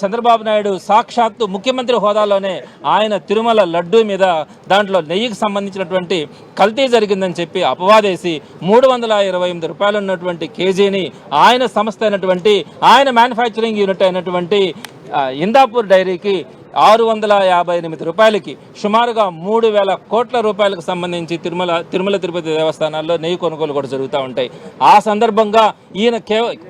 చంద్రబాబు నాయుడు సాక్షాత్తు ముఖ్యమంత్రి హోదాలోనే ఆయన తిరుమల లడ్డూ మీద దాంట్లో నెయ్యికి సంబంధించినటువంటి కల్తీ జరిగిందని చెప్పి అపవాదేసి 328 రూపాయలు ఉన్నటువంటి కేజీని ఆయన సంస్థ అయినటువంటి ఆయన మ్యానుఫ్యాక్చరింగ్ యూనిట్ అయినటువంటి ఇందాపూర్ డైరీకి 658 రూపాయలకి సుమారుగా 3,000 కోట్ల రూపాయలకు సంబంధించి తిరుమల తిరుపతి దేవస్థానాల్లో నెయ్యి కొనుగోలు కూడా జరుగుతూ ఉంటాయి. ఆ సందర్భంగా ఈయన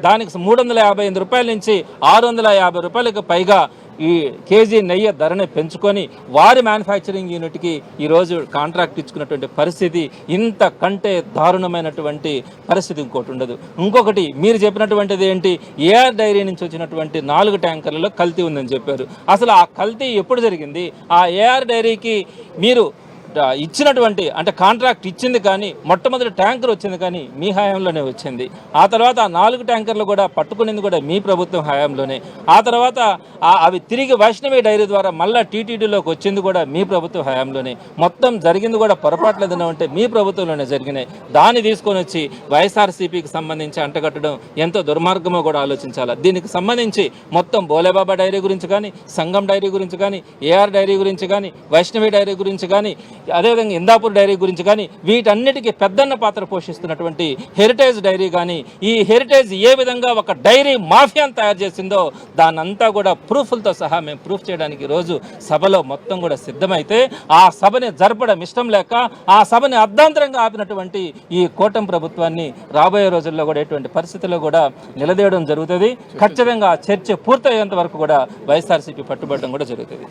దానికి 358 రూపాయల నుంచి 650 రూపాయలకు పైగా ఈ కేజీ నెయ్యి ధరని పెంచుకొని వారి మ్యానుఫ్యాక్చరింగ్ యూనిట్కి ఈరోజు కాంట్రాక్ట్ ఇచ్చుకున్నటువంటి పరిస్థితి, ఇంతకంటే దారుణమైనటువంటి పరిస్థితి ఇంకోటి ఉండదు. ఇంకొకటి మీరు చెప్పినటువంటిది ఏంటి, ఏఆర్ డైరీ నుంచి వచ్చినటువంటి 4 ట్యాంకర్లలో కల్తీ ఉందని చెప్పారు. అసలు ఆ కల్తీ ఎప్పుడు జరిగింది? ఆ ఏఆర్ డైరీకి మీరు ఇచ్చినటువంటి అంటే కాంట్రాక్ట్ ఇచ్చింది కానీ మొట్టమొదటి ట్యాంకర్ వచ్చింది కానీ మీ హయాంలోనే వచ్చింది. ఆ తర్వాత ఆ 4 ట్యాంకర్లు కూడా పట్టుకునేది కూడా మీ ప్రభుత్వం హయాంలోనే. ఆ తర్వాత అవి తిరిగి వైష్ణవి డైరీ ద్వారా మళ్ళీ టీటీడీలోకి వచ్చింది కూడా మీ ప్రభుత్వం హయాంలోనే. మొత్తం జరిగింది కూడా పొరపాట్లు ఏదైనా ఉంటే మీ ప్రభుత్వంలోనే జరిగినాయి. దాన్ని తీసుకొని వచ్చి వైఎస్ఆర్సీపీకి సంబంధించి అంటగట్టడం ఎంతో దుర్మార్గమో కూడా ఆలోచించాలి. దీనికి సంబంధించి మొత్తం బోలేబాబా డైరీ గురించి కానీ, సంగం డైరీ గురించి కానీ, ఏఆర్ డైరీ గురించి కానీ, వైష్ణవి డైరీ గురించి కానీ, అదేవిధంగా ఇందాపూర్ డైరీ గురించి కానీ, వీటన్నిటికీ పెద్దన్న పాత్ర పోషిస్తున్నటువంటి హెరిటేజ్ డైరీ కానీ, ఈ హెరిటేజ్ ఏ విధంగా ఒక డైరీ మాఫియాను తయారు చేసిందో దాన్నంతా కూడా ప్రూఫ్లతో సహా మేము ప్రూఫ్ చేయడానికి రోజు సభలో మొత్తం కూడా సిద్ధమైతే ఆ సభని జరపడం ఇష్టం లేక ఆ సభని అర్ధాంతరంగా ఆపినటువంటి ఈ కూటమి ప్రభుత్వాన్ని రాబోయే రోజుల్లో కూడా ఎటువంటి పరిస్థితుల్లో కూడా నిలదీయడం జరుగుతుంది. ఖచ్చితంగా చర్చ పూర్తయ్యేంత వరకు కూడా వైఎస్ఆర్సీపీ పట్టుబడడం కూడా జరుగుతుంది.